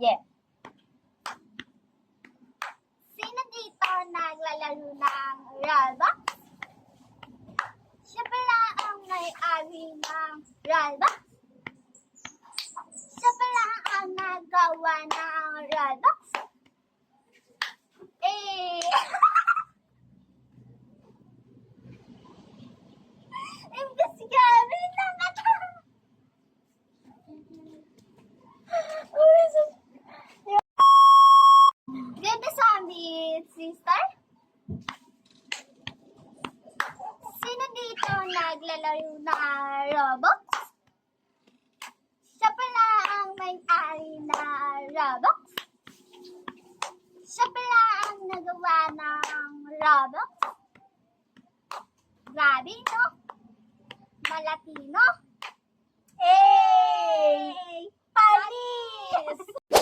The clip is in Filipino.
Yeah. Sino dito naglalaro ng Roblox? Siya pala ang may-ari ng Roblox. Siya pala ang nagawa ng Roblox. Investigabi lang ito. Baby zombie sister? Sino dito naglalaro ng Roblox? Siya pala ang may-ari ng Roblox. Siya pala ang nagawa ng Roblox. Grabe, no? Malatino. Hey! Panis!